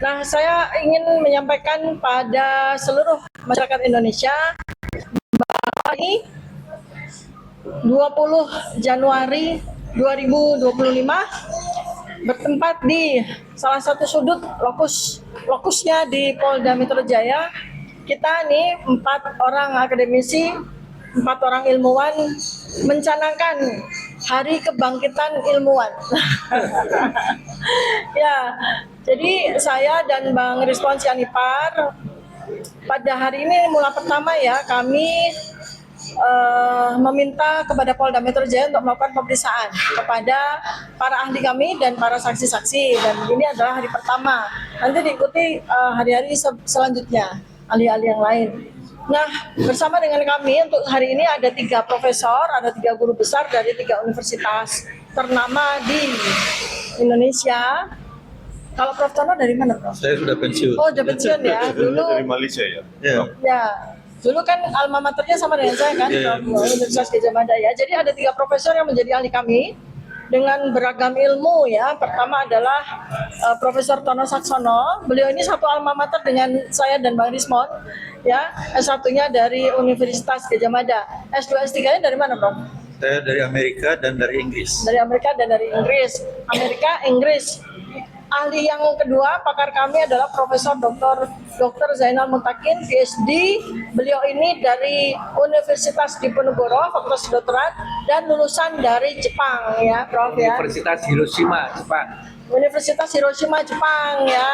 Nah, saya ingin menyampaikan pada seluruh masyarakat Indonesia bahwa ini 20 Januari 2025 bertempat di salah satu sudut lokusnya di Polda Metro Jaya. Kita nih 4 orang akademisi, 4 orang ilmuwan mencanangkan Hari Kebangkitan Ilmuwan. Ya, jadi saya dan Bang Rizwan Sianipar pada hari ini mula pertama ya kami meminta kepada Polda Metro Jaya untuk melakukan pemeriksaan kepada para ahli kami dan para saksi-saksi, dan ini adalah hari pertama. Nanti diikuti hari-hari selanjutnya ahli-ahli yang lain. Nah, bersama dengan kami untuk hari ini ada 3 profesor, ada 3 guru besar dari 3 universitas ternama di Indonesia. Kalau Prof. Tono dari mana, Prof? Saya sudah pensiun. Oh, sudah pensiun ya. Dulu dari Malaysia ya. Ya, dulu kan alma maternya sama dengan saya kan, Universitas Gadjah Mada ya. Jadi ada 3 profesor yang menjadi ahli kami dengan beragam ilmu ya. Pertama adalah Profesor Tono Saksono. Beliau ini satu alma mater dengan saya dan Bang Rismon ya. S1-nya dari Universitas Gadjah Mada. S2 S3-nya dari mana, Prof? Saya dari Amerika dan dari Inggris. Dari Amerika dan dari Inggris. Amerika, Inggris. Ahli yang kedua, pakar kami adalah Profesor Dr. Zainal Mutakin, PhD. Beliau ini dari Universitas Diponegoro, Fakultas Kedokteran, dan lulusan dari Jepang ya, Prof ya. Universitas Hiroshima, Jepang. Universitas Hiroshima, Jepang ya.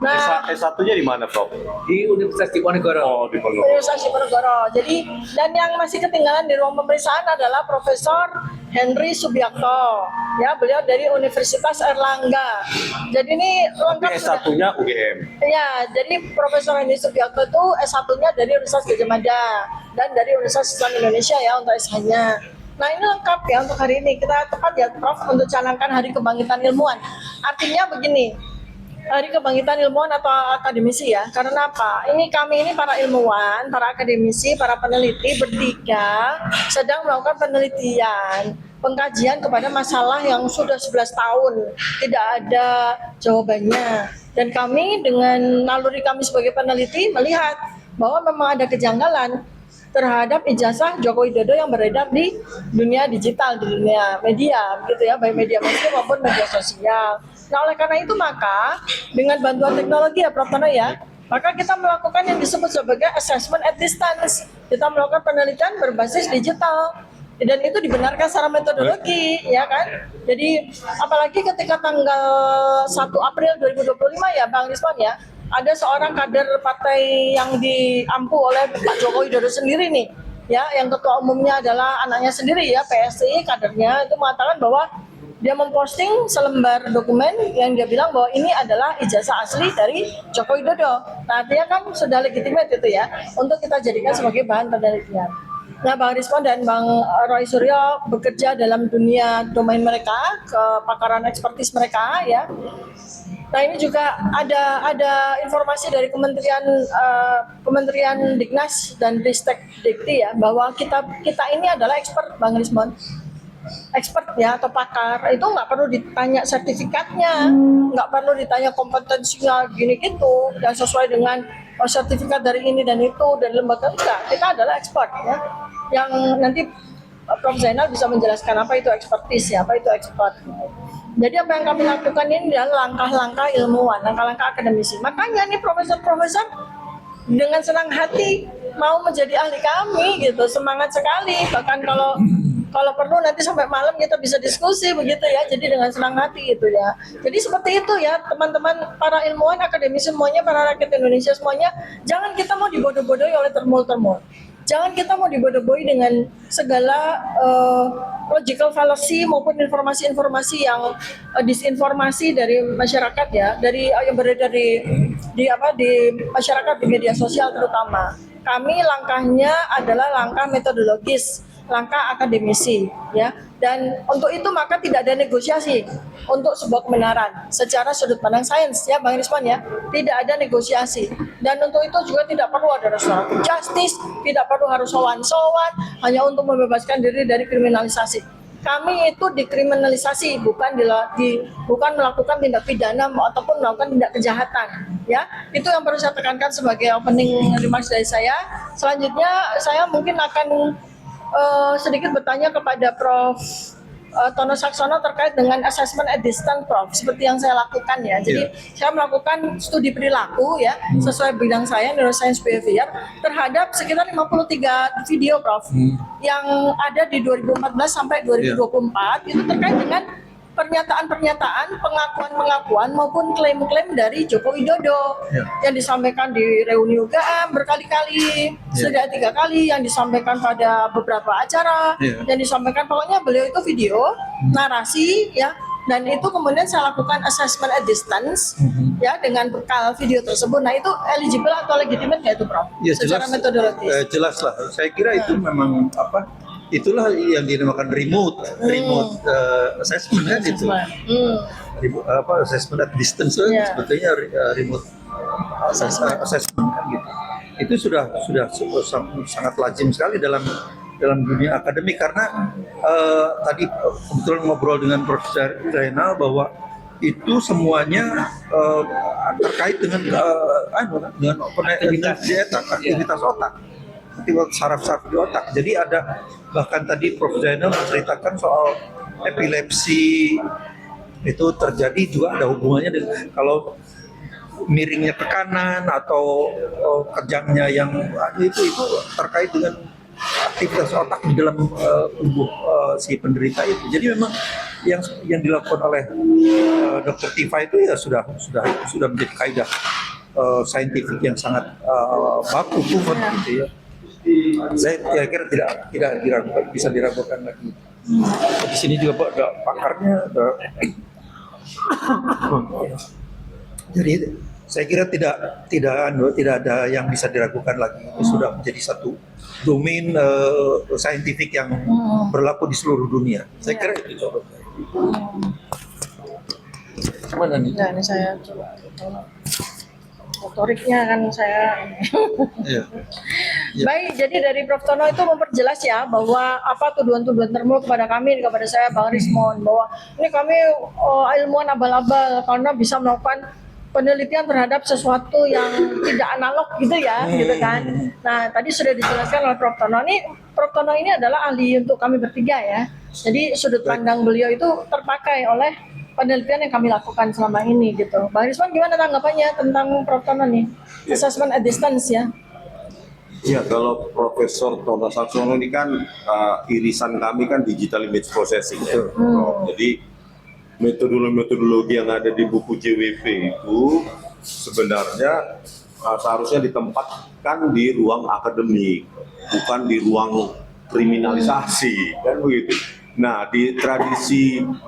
Nah, S1-nya di mana, Prof? Di Universitas Diponegoro. Oh, di Ponorogo. Universitas Diponegoro. Jadi, dan yang masih ketinggalan di ruang pemeriksaan adalah Profesor Henry Subiakto. Ya, beliau dari Universitas Erlangga. Jadi ini lengkap. S1-nya UGM. Ya, jadi Profesor Henry Subiakto itu S1-nya dari Universitas Gadjah Mada dan dari Universitas Islam Indonesia ya untuk SH-nya. Nah, ini lengkap ya untuk hari ini. Kita tepat ya, Prof, untuk canangkan Hari Kebangkitan Ilmuwan. Artinya begini, Hari Kebangkitan Ilmuwan atau akademisi ya. Karena apa? Kami ini para ilmuwan, para akademisi, para peneliti bertiga sedang melakukan penelitian, pengkajian kepada masalah yang sudah 11 tahun tidak ada jawabannya. Dan kami dengan naluri kami sebagai peneliti melihat bahwa memang ada kejanggalan terhadap ijazah Joko Widodo yang beredar di dunia digital, di dunia media, gitu ya, baik media mainstream maupun media sosial. Nah, oleh karena itu maka dengan bantuan teknologi ya, Prof. Tono ya, maka kita melakukan yang disebut sebagai assessment at distance. Kita melakukan penelitian berbasis digital. Dan itu dibenarkan secara metodologi, ya kan? Jadi apalagi ketika tanggal 1 April 2025 ya, Bang Risman ya, ada seorang kader partai yang diampu oleh Pak Joko Widodo sendiri nih, ya, yang ketua umumnya adalah anaknya sendiri ya, PSI kadernya, itu mengatakan bahwa dia memposting selembar dokumen yang dia bilang bahwa ini adalah ijazah asli dari Joko Widodo. Nah, artinya kan sudah legitimate itu ya, untuk kita jadikan sebagai bahan penelitian. Nah, Bang Rizwan dan Bang Roy Suryo bekerja dalam dunia domain mereka, kepakaran ekspertis mereka ya. Nah, ini juga ada informasi dari Kementerian Dignas dan Ristek Dikti ya, bahwa kita ini adalah expert, Bang Rizwan. Expert ya atau pakar itu nggak perlu ditanya sertifikatnya, nggak perlu ditanya kompetensinya gini gitu, dan sesuai dengan sertifikat dari ini dan itu dan lembaga, enggak. Kita adalah expert ya, yang nanti Prof. Zainal bisa menjelaskan apa itu expertise ya, apa itu expert. Jadi apa yang kami lakukan ini adalah langkah-langkah ilmuwan, langkah-langkah akademisi. Makanya nih profesor-profesor dengan senang hati mau menjadi ahli kami gitu, semangat sekali. Bahkan kalau perlu nanti sampai malam kita bisa diskusi begitu ya. Jadi dengan senang hati gitu ya. Jadi seperti itu ya teman-teman para ilmuwan, akademisi semuanya, para rakyat Indonesia semuanya, jangan kita mau dibodoh-bodohi oleh termul-termul. Jangan kita mau dibodoh-bodohi dengan segala logical fallacy maupun informasi-informasi yang disinformasi dari masyarakat ya, dari yang beredar di masyarakat, di media sosial terutama. Kami langkahnya adalah langkah metodologis, langkah akademisi ya, dan untuk itu maka tidak ada negosiasi untuk sebuah kebenaran secara sudut pandang sains ya, Bang Risman ya, tidak ada negosiasi. Dan untuk itu juga tidak perlu ada restoratif justice, tidak perlu harus sowan-sowan hanya untuk membebaskan diri dari kriminalisasi. kami itu dikriminalisasi, bukan melakukan tindak pidana ataupun melakukan tindak kejahatan. Ya, itu yang perlu saya tekankan sebagai opening remarks dari saya. Selanjutnya saya mungkin akan sedikit bertanya kepada Prof. Tono Saksono terkait dengan assessment at distance, Prof. Seperti yang saya lakukan ya. Jadi saya melakukan studi perilaku ya sesuai bidang saya neuroscience behavior terhadap sekitar 53 video, Prof. Yang ada di 2014 sampai 2024 itu terkait dengan pernyataan-pernyataan, pengakuan-pengakuan maupun klaim-klaim dari Joko Widodo yang disampaikan di reuni UGM berkali-kali, sudah 3 kali yang disampaikan pada beberapa acara, yang disampaikan pokoknya beliau itu video, narasi ya, dan itu kemudian saya lakukan assessment at distance ya dengan bekal video tersebut. Nah itu eligible atau legitimate nggak itu, Prof? Ya, secara jelas, metodologis. Jelas lah. Saya kira itu memang itulah yang dinamakan remote assessment kan itu. Assessment at distance sebetulnya remote assessment kan gitu. Itu sudah sangat lazim sekali dalam dunia akademik karena tadi kebetulan ngobrol dengan Profesor Zainal bahwa itu semuanya terkait dengan aktivitas otak. Saraf-saraf di otak. Jadi ada bahkan tadi Prof. Zainal menceritakan soal epilepsi itu terjadi juga ada hubungannya dengan kalau miringnya ke kanan atau kejangnya yang itu terkait dengan aktivitas otak di dalam tubuh si penderita itu. Jadi memang yang dilakukan oleh Dr. Tifa itu ya sudah menjadi kaidah saintifik yang sangat baku proven gitu ya. Saya kira tidak diragukan, bisa diragukan lagi. Di sini juga ada pakarnya, jadi saya kira tidak ada yang bisa diragukan lagi. Ini sudah menjadi satu domain saintifik yang berlaku di seluruh dunia. Saya kira itu. Mana nih? Nah, ini saya coba motoriknya kan saya. Baik, jadi dari Prof. Tono itu memperjelas ya bahwa apa tuduhan-tuduhan termul kepada kami, kepada saya Bang Rismon, bahwa ini kami ilmuwan abal-abal karena bisa melakukan penelitian terhadap sesuatu yang tidak analog gitu ya, gitu kan. Nah, tadi sudah dijelaskan oleh Prof. Tono. Prof. Tono ini adalah ahli untuk kami bertiga ya. Jadi sudut pandang beliau itu terpakai oleh penelitian yang kami lakukan selama ini gitu. Bang Risman gimana tanggapannya tentang Prof. Tono nih? Assessment at distance ya. Ya, kalau Profesor Tono Saksono ini kan irisan kami kan digital image processing ya. Jadi metodologi yang ada di buku JWP itu sebenarnya seharusnya ditempatkan di ruang akademik, bukan di ruang kriminalisasi, kan begitu. Nah,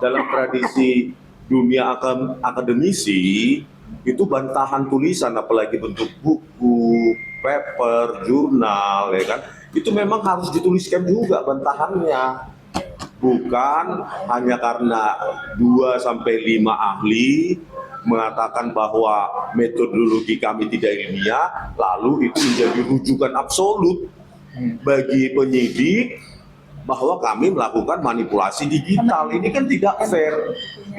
dalam tradisi dunia akademisi itu bantahan tulisan, apalagi bentuk buku, paper, jurnal, ya kan, itu memang harus dituliskan juga bantahannya, bukan hanya karena 2-5 ahli mengatakan bahwa metodologi kami tidak ilmiah, lalu itu menjadi rujukan absolut bagi penyidik bahwa kami melakukan manipulasi digital. Ini kan tidak fair. 5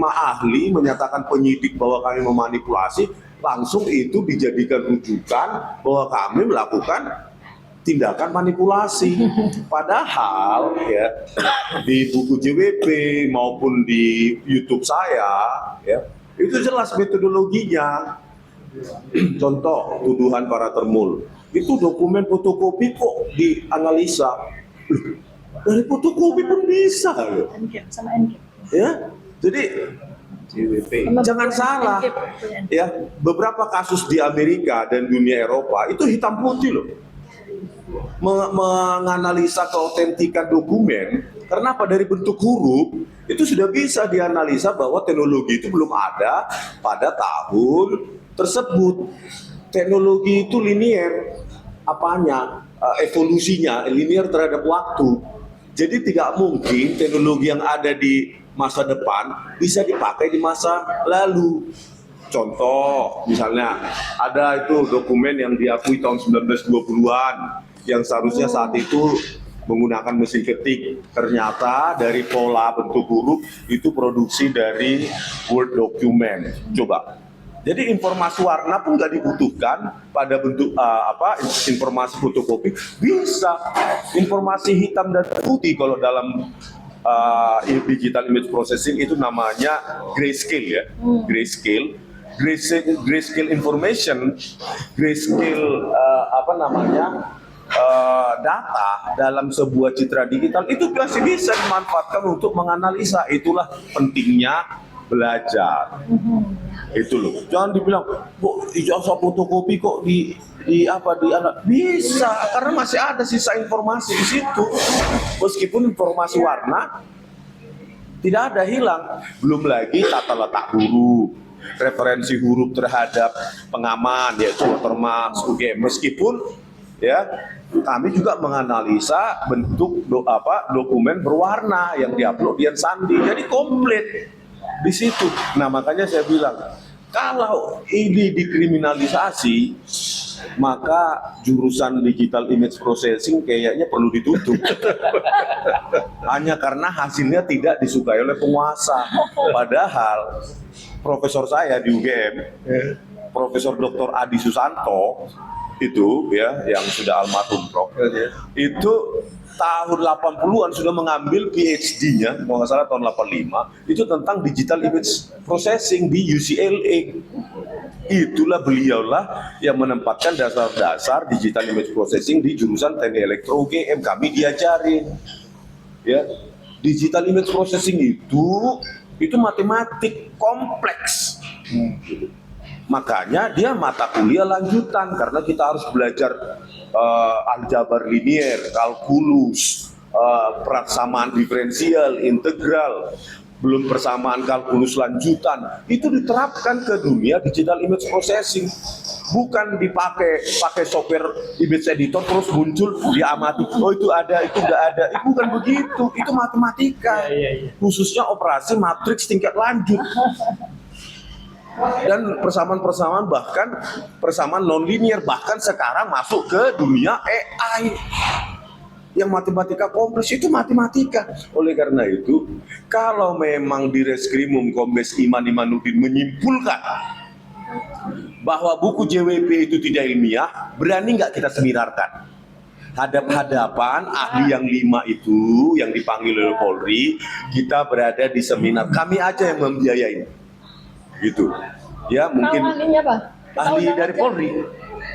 ahli menyatakan penyidik bahwa kami memanipulasi, langsung itu dijadikan rujukan bahwa kami melakukan tindakan manipulasi. Padahal ya di buku JWP maupun di YouTube saya ya itu jelas metodologinya. Contoh tuduhan para termul itu dokumen fotokopi kok dianalisa. Dari fotokopi pun bisa loh. Ya, jadi jangan salah ya, beberapa kasus di Amerika dan dunia Eropa itu hitam putih loh menganalisa keautentikan dokumen. Karena apa? Dari bentuk huruf itu sudah bisa dianalisa bahwa teknologi itu belum ada pada tahun tersebut. Teknologi itu linear, evolusinya linear terhadap waktu. Jadi tidak mungkin teknologi yang ada di masa depan bisa dipakai di masa lalu. Contoh, misalnya ada itu dokumen yang diakui tahun 1920-an yang seharusnya saat itu menggunakan mesin ketik. Ternyata dari pola bentuk huruf itu produksi dari Word document. Coba. Jadi informasi warna pun nggak dibutuhkan pada bentuk informasi fotokopi. Bisa informasi hitam dan putih kalau dalam digital image processing itu namanya grayscale ya. Grayscale information, grayscale data dalam sebuah citra digital itu masih bisa dimanfaatkan untuk menganalisa. Itulah pentingnya belajar. Itu loh. Jangan dibilang, kok ijazah fotokopi kok bisa karena masih ada sisa informasi di situ. Meskipun informasi warna tidak ada hilang, belum lagi tata letak huruf, referensi huruf terhadap pengaman yaitu watermark, UGM. Meskipun ya kami juga menganalisa bentuk dokumen berwarna yang diupload di Sandi, jadi komplit di situ. Nah makanya saya bilang kalau ini dikriminalisasi maka jurusan digital image processing kayaknya perlu ditutup. Hanya karena hasilnya tidak disukai oleh penguasa. Padahal profesor saya di UGM, Profesor Dr. Adi Susanto itu ya yang sudah almarhum Prof. Itu tahun 80-an sudah mengambil PhD-nya, kalau nggak salah tahun 85, itu tentang digital image processing di UCLA. Itulah beliaulah yang menempatkan dasar-dasar digital image processing di jurusan Teknik Elektro UGM. Kami diajarin, ya, digital image processing itu matematik kompleks. Makanya dia mata kuliah lanjutan karena kita harus belajar aljabar linier, kalkulus, persamaan diferensial, integral, belum persamaan kalkulus lanjutan. Itu diterapkan ke dunia digital image processing. Bukan pakai software image editor terus muncul diamati, oh itu ada, itu nggak ada. Itu bukan begitu, itu matematika. Khususnya operasi matriks tingkat lanjut. Dan persamaan-persamaan, bahkan persamaan non-linear, bahkan sekarang masuk ke dunia AI yang matematika kompleks. Itu matematika. Oleh karena itu, kalau memang di Reskrimum Kombes Iman Imanuddin menyimpulkan bahwa buku JWP itu tidak ilmiah, berani nggak kita seminarkan? Hadap-hadapan ahli yang 5 itu yang dipanggil oleh Polri, kita berada di seminar, kami aja yang membiayai. Gitu ya, mungkin ahlinya apa? ahli dari Polri.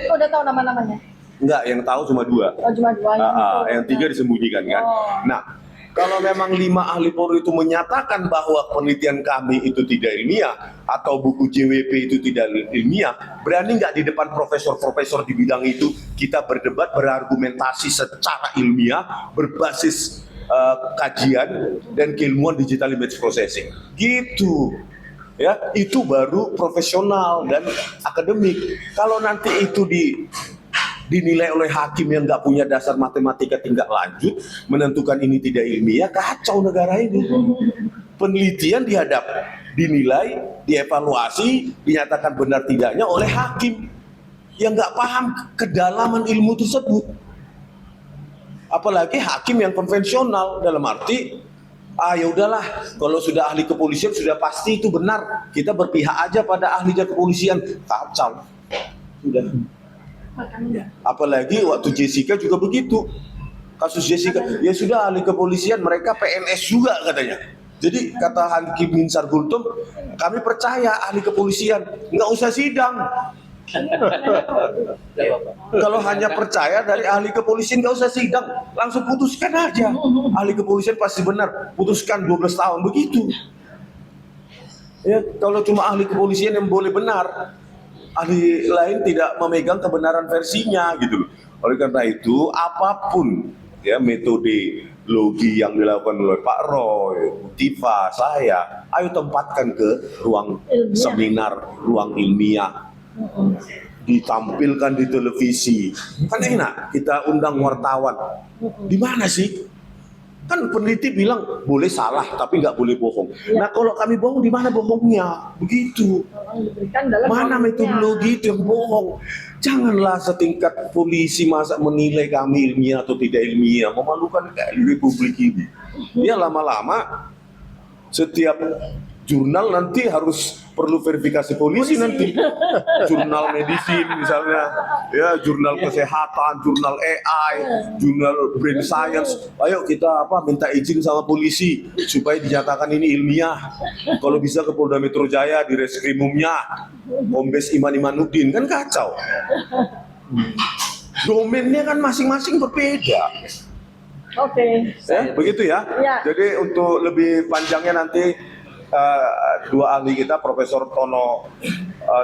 Oh, udah tahu nama-namanya? Enggak, yang tahu cuma 2. Oh, cuma 2 yang 3 disembunyikan kan. Nah, kalau memang 5 ahli Polri itu menyatakan bahwa penelitian kami itu tidak ilmiah atau buku JWP itu tidak ilmiah, berani nggak di depan profesor-profesor di bidang itu kita berdebat, berargumentasi secara ilmiah berbasis kajian dan keilmuan digital image processing gitu. Ya, itu baru profesional dan akademik. Kalau nanti itu dinilai oleh hakim yang nggak punya dasar matematika tingkat lanjut, menentukan ini tidak ilmiah, kacau negara ini. Penelitian dinilai, dievaluasi, dinyatakan benar tidaknya oleh hakim yang nggak paham kedalaman ilmu tersebut. Apalagi hakim yang konvensional, dalam arti ya udahlah, kalau sudah ahli kepolisian sudah pasti itu benar, kita berpihak aja pada ahli kepolisian. Kacau sudah. Apalagi waktu Jessica juga begitu, kasus Jessica, ya sudah ahli kepolisian, mereka PNS juga katanya. Jadi kata Hakim Binsar Gultom, kami percaya ahli kepolisian, nggak usah sidang. Kalau hanya percaya dari ahli kepolisian nggak usah sidang, langsung putuskan aja. Ahli kepolisian pasti benar, putuskan 12 tahun begitu. Ya, kalau cuma ahli kepolisian yang boleh benar, ahli lain tidak memegang kebenaran versinya gitu. Oleh karena itu, apapun ya metode logi yang dilakukan oleh Pak Roy, Tifa, saya, ayo tempatkan ke ruang seminar, ruang ilmiah. Ditampilkan di televisi, kan enak kita undang wartawan. Di mana sih Kan peneliti bilang boleh salah tapi nggak boleh bohong. Iya. Nah kalau kami bohong di mana bohongnya? Begitu. Memang diberikan dalam Mana produknya. metodologi itu yang bohong? Janganlah setingkat polisi masa menilai kami ilmiah atau tidak ilmiah, memalukan kayak Republik ini. Ya lama-lama setiap jurnal nanti harus perlu verifikasi polisi nanti. Jurnal medicine misalnya, ya jurnal kesehatan, jurnal AI, jurnal brain science. Ayo kita minta izin sama polisi supaya dinyatakan ini ilmiah. Kalau bisa ke Polda Metro Jaya di Reskrimumnya, Kombes Iman Imanuddin, kan kacau. Domainnya kan masing-masing berbeda. Oke. Ya, begitu ya. Ya. Jadi untuk lebih panjangnya nanti dua ahli kita, Profesor Tono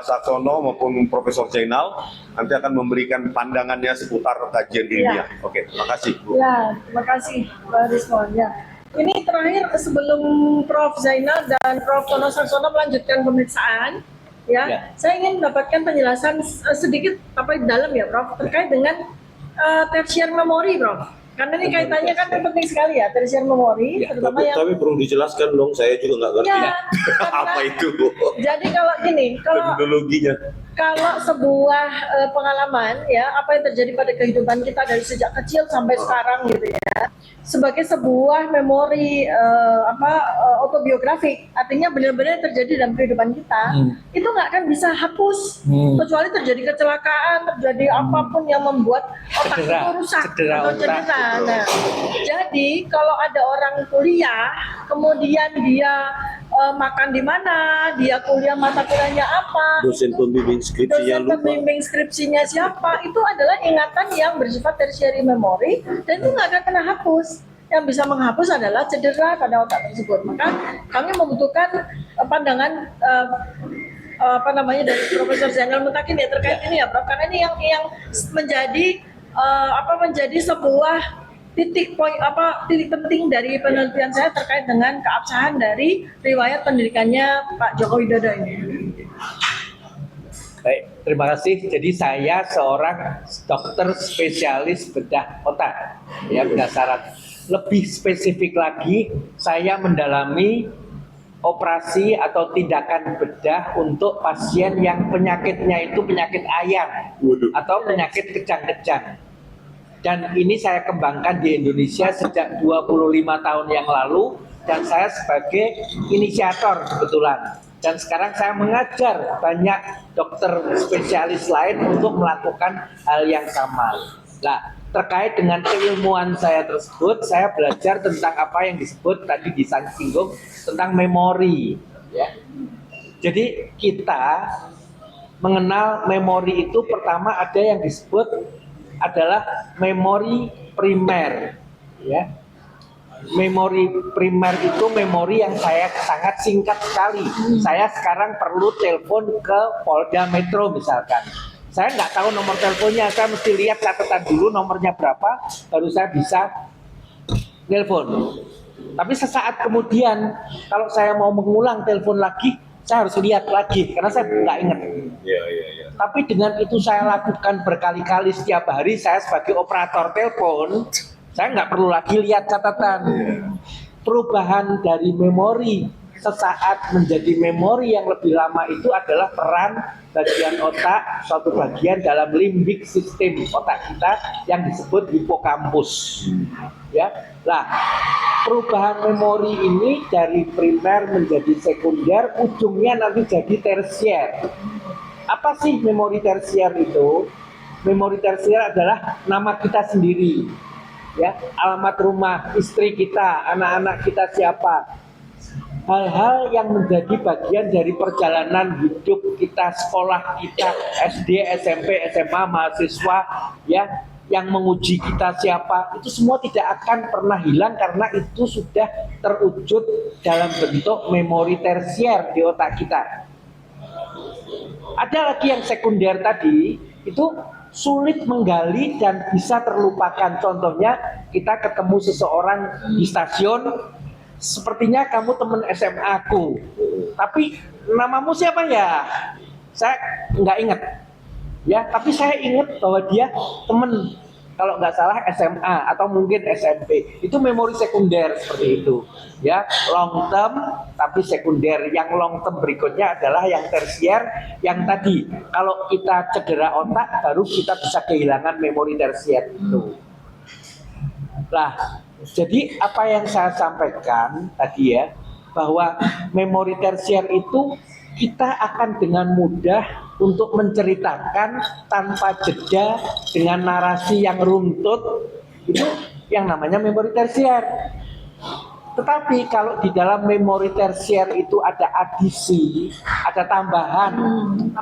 Saksono maupun Profesor Zainal, nanti akan memberikan pandangannya seputar kajian ilmiah. Oke, terima kasih Bu. Ya, terima kasih Pak Rismon. Ya. Ini terakhir sebelum Prof. Zainal dan Prof. Tono Saksono melanjutkan pemeriksaan, ya, saya ingin mendapatkan penjelasan sedikit apa di dalam ya, Prof. Terkait dengan tertiary memory, Prof. Karena ini kaitannya kan penting sekali ya, tertiary memory, terutama yang perlu dijelaskan dong, saya juga nggak ngerti. ya, Apa itu? jadi kalau gini, kalau Terminologinya. kalau sebuah pengalaman ya, apa yang terjadi pada kehidupan kita dari sejak kecil sampai sekarang gitu ya, sebagai sebuah memori autobiografik, artinya benar-benar terjadi dalam kehidupan kita, itu nggak akan bisa hapus kecuali terjadi kecelakaan, terjadi apapun yang membuat otak Cedera, itu rusak cedera atau otak. cedera. Nah, jadi kalau ada orang kuliah, kemudian dia makan di mana, dia kuliah mata kuliahnya apa, Dosen pembimbing skripsinya dosen lupa. pembimbing skripsinya siapa, itu adalah ingatan yang bersifat tertiary memory dan itu nggak akan pernah hapus. Yang bisa menghapus adalah cedera pada otak tersebut. Maka kami membutuhkan pandangan dari Profesor Zainal Mutakin ya terkait ini ya, Prof. Karena ini yang menjadi menjadi sebuah titik penting dari penelitian saya terkait dengan keabsahan dari riwayat pendidikannya Pak Joko Widodo ini. Baik, terima kasih. Jadi saya seorang dokter spesialis bedah otak. Ya, berdasarkan lebih spesifik lagi, saya mendalami operasi atau tindakan bedah untuk pasien yang penyakitnya itu penyakit ayam atau penyakit kejang-kejang. Dan ini saya kembangkan di Indonesia sejak 25 tahun yang lalu dan saya sebagai inisiator kebetulan. Dan sekarang saya mengajar banyak dokter spesialis lain untuk melakukan hal yang sama. Nah, terkait dengan keilmuan saya tersebut, saya belajar tentang apa yang disebut tadi disinggung tentang memori. Ya. Jadi kita mengenal memori itu pertama ada yang disebut adalah memori primer. Ya. Memori primer itu memori yang saya sangat singkat sekali. Saya sekarang perlu telepon ke Polda Metro misalkan. Saya nggak tahu nomor teleponnya, saya mesti lihat catatan dulu nomornya berapa, baru saya bisa telepon. Tapi sesaat kemudian, kalau saya mau mengulang telepon lagi, saya harus lihat lagi, karena saya nggak ingat. Iya. Tapi dengan itu saya lakukan berkali-kali setiap hari, saya sebagai operator telepon, saya nggak perlu lagi lihat catatan. Perubahan dari memori sesaat menjadi memori yang lebih lama itu adalah peran bagian otak, suatu bagian dalam limbik sistem otak kita yang disebut hipokampus. Ya, nah perubahan memori ini dari primer menjadi sekunder, ujungnya nanti jadi tersier. Apa sih memori tersier itu? Memori tersier adalah nama kita sendiri, ya, alamat rumah, istri kita, anak-anak kita siapa. Hal-hal yang menjadi bagian dari perjalanan hidup kita, sekolah kita, SD, SMP, SMA, mahasiswa, ya, yang menguji kita siapa, itu semua tidak akan pernah hilang karena itu sudah terwujud dalam bentuk memori tersier di otak kita. Ada lagi yang sekunder tadi, itu sulit menggali dan bisa terlupakan. Contohnya, kita ketemu seseorang di stasiun, sepertinya kamu teman SMA aku, tapi namamu siapa ya? Saya nggak ingat, ya. Tapi saya ingat bahwa dia teman kalau nggak salah SMA atau mungkin SMP. Itu memori sekunder seperti itu. Ya, long term tapi sekunder. Yang long term berikutnya adalah yang tersier, yang tadi kalau kita cedera otak baru kita bisa kehilangan memori tersier itu. Lah, jadi apa yang saya sampaikan tadi ya, bahwa memori tersier itu kita akan dengan mudah untuk menceritakan tanpa jeda dengan narasi yang runtut, itu yang namanya memori tersier. Tetapi kalau di dalam memori tersier itu ada adisi, ada tambahan,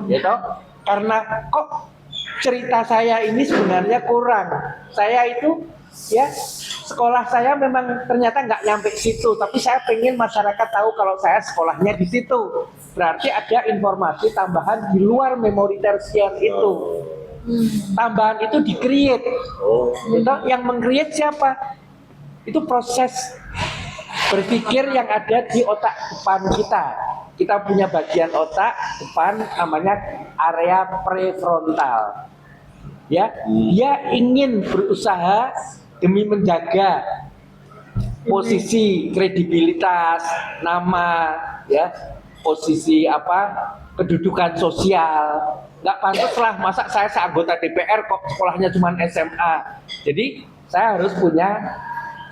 gitu. Karena kok cerita saya ini sebenarnya kurang. Saya itu ya sekolah saya memang ternyata nggak nyampe situ, tapi saya pengen masyarakat tahu kalau saya sekolahnya di situ. Berarti ada informasi tambahan di luar memori tersier itu. Tambahan itu di-create. Itu yang meng-create siapa? Itu proses berpikir yang ada di otak depan kita. Kita punya bagian otak depan namanya area prefrontal. Ya, dia ingin berusaha demi menjaga posisi kredibilitas, nama, ya, posisi kedudukan sosial. Nggak pantas lah, masa saya seanggota DPR kok sekolahnya cuma SMA. Jadi saya harus punya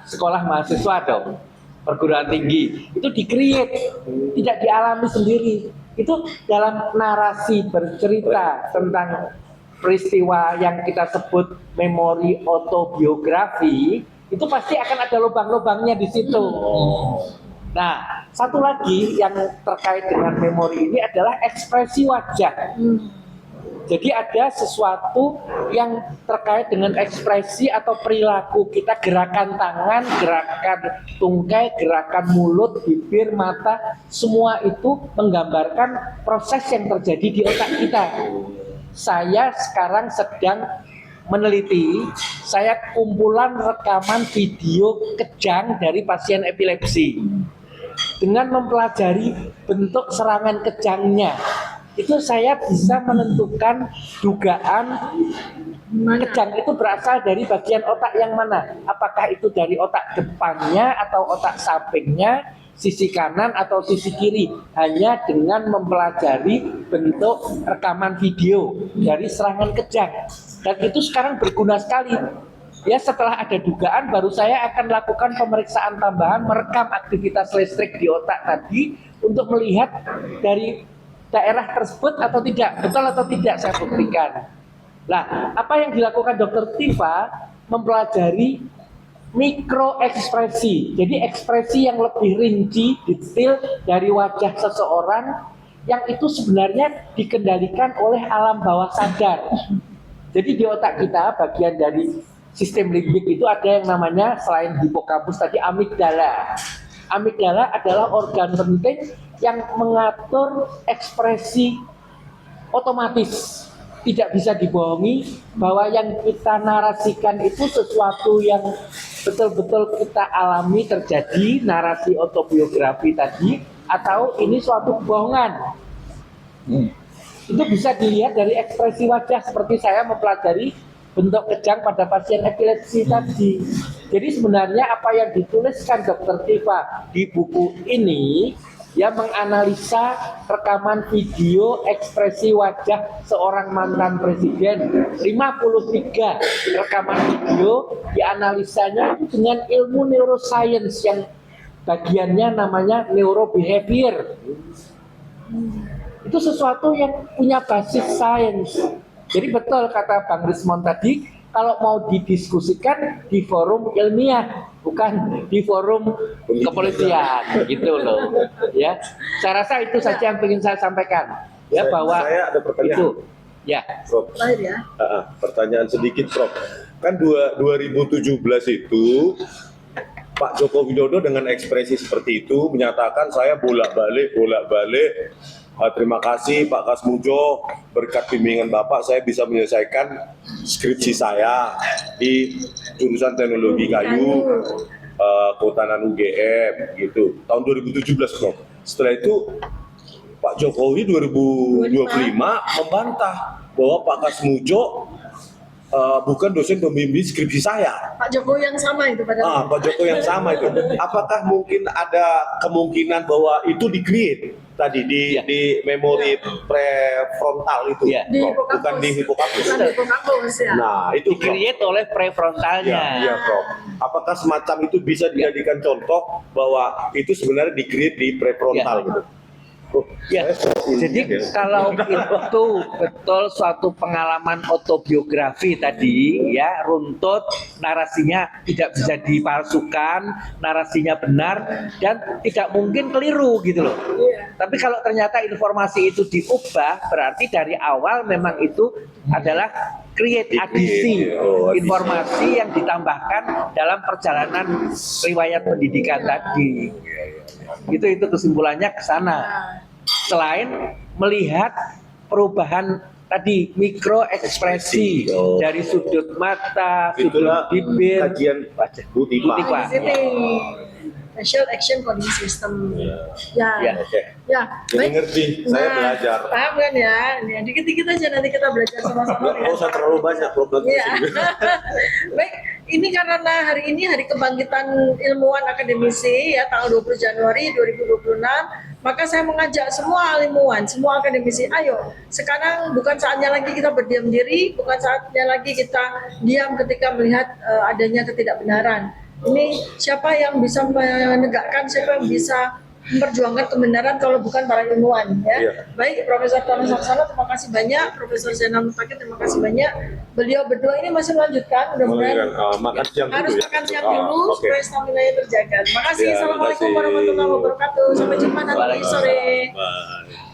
sekolah mahasiswa dong, perguruan tinggi. Itu di-create, tidak dialami sendiri. Itu dalam narasi bercerita tentang peristiwa yang kita sebut memori autobiografi, itu pasti akan ada lubang-lubangnya di situ. Nah, satu lagi yang terkait dengan memori ini adalah ekspresi wajah. Jadi ada sesuatu yang terkait dengan ekspresi atau perilaku kita, gerakan tangan, gerakan tungkai, gerakan mulut, bibir, mata, semua itu menggambarkan proses yang terjadi di otak kita. Saya sekarang sedang meneliti, saya kumpulan rekaman video kejang dari pasien epilepsi. Dengan mempelajari bentuk serangan kejangnya, itu saya bisa menentukan dugaan kejang itu berasal dari bagian otak yang mana. Apakah itu dari otak depannya atau otak sampingnya, sisi kanan atau sisi kiri, hanya dengan mempelajari bentuk rekaman video dari serangan kejang. Dan itu sekarang berguna sekali. Ya, setelah ada dugaan baru saya akan lakukan pemeriksaan tambahan, merekam aktivitas listrik di otak tadi untuk melihat dari daerah tersebut atau tidak, betul atau tidak saya buktikan. Nah, apa yang dilakukan Dr. Tifa? Mempelajari mikro ekspresi. Jadi ekspresi yang lebih rinci, detail dari wajah seseorang yang itu sebenarnya dikendalikan oleh alam bawah sadar. Jadi di otak kita bagian dari sistem limbik itu ada yang namanya, selain hipokampus tadi, amigdala. Amigdala adalah organ penting yang mengatur ekspresi otomatis. Tidak bisa dibohongi bahwa yang kita narasikan itu sesuatu yang betul-betul kita alami terjadi, narasi autobiografi tadi, atau ini suatu kebohongan. Itu bisa dilihat dari ekspresi wajah, seperti saya mempelajari bentuk kejang pada pasien epilepsi tadi. Jadi sebenarnya apa yang dituliskan Dr. Tifa di buku ini, ya, menganalisa rekaman video ekspresi wajah seorang mantan presiden, 53 rekaman video, dianalisanya dengan ilmu neuroscience yang bagiannya namanya neurobehavior. Itu sesuatu yang punya basis sains. Jadi betul kata Bang Rismon tadi, kalau mau didiskusikan di forum ilmiah, bukan di forum kepolisian, gitu loh. Ya, saya rasa itu saja yang ingin saya sampaikan. Ya, bahwa saya ada pertanyaan. itu, ya. Prof. Lahir ya. Pertanyaan sedikit, Prof. Kan 2017 itu Pak Joko Widodo dengan ekspresi seperti itu menyatakan saya bolak-balik. Terima kasih Pak Kasmujo, berkat bimbingan Bapak saya bisa menyelesaikan skripsi saya di jurusan teknologi kayu Kehutanan UGM gitu. Tahun 2017, Prof. Setelah itu Pak Jokowi 2025 membantah bahwa Pak Kasmujo bukan dosen pembimbing skripsi saya. Pak Jokowi yang sama itu padahal. Pak Joko yang sama itu. Apakah mungkin ada kemungkinan bahwa itu di-create tadi di memori prefrontal itu, Iya. Di Prof? Bukan di hipokampus. hipokampus. Bukan di hipokampus ya. Nah, itu Prof. Di-create oleh prefrontalnya. Iya, Prof. Apakah semacam itu bisa dijadikan contoh bahwa itu sebenarnya di-create di prefrontal Iya. gitu? Oh, Ya, jadi kalau itu betul suatu pengalaman autobiografi tadi ya, runtut, narasinya tidak bisa dipalsukan, narasinya benar dan tidak mungkin keliru gitu loh. Iya. Tapi kalau ternyata informasi itu diubah, berarti dari awal memang itu adalah create adisi Oh, adisi. informasi yang ditambahkan dalam perjalanan riwayat pendidikan tadi. Itu kesimpulannya ke sana. Selain melihat perubahan tadi mikro ekspresi Oh. dari sudut mata, sudut Itulah bibir, kajian Bu Tipa. Bu Tipa. Di sini facial action coding system. Ya. Ya. Oke. Ya, Jadi baik. ngerti, saya belajar. Paham kan ya? Ya, dikit-dikit aja nanti kita belajar sama-sama. Nggak usah terlalu banyak problem. Iya. Baik, ini karena hari ini hari kebangkitan ilmuwan akademisi ya tanggal 20 Januari 2026, maka saya mengajak semua ilmuwan, semua akademisi, ayo sekarang bukan saatnya lagi kita berdiam diri, bukan saatnya lagi kita diam ketika melihat adanya ketidakbenaran. Ini siapa yang bisa menegakkan, siapa yang bisa memperjuangkan kebenaran kalau bukan para ilmuwan ya. Iya. Baik, Profesor Tono Saksana terima kasih banyak, Profesor Zainal Mustaqim terima kasih banyak. Beliau berdua ini masih melanjutkan, mudah-mudahan Makan siang harus dulu ya. makan siang Ah, dulu oke. supaya stamina-nya terjaga. Terima kasih. Ya, Assalamualaikum terima kasih. warahmatullahi wabarakatuh. Sampai jumpa nanti sore. Bye.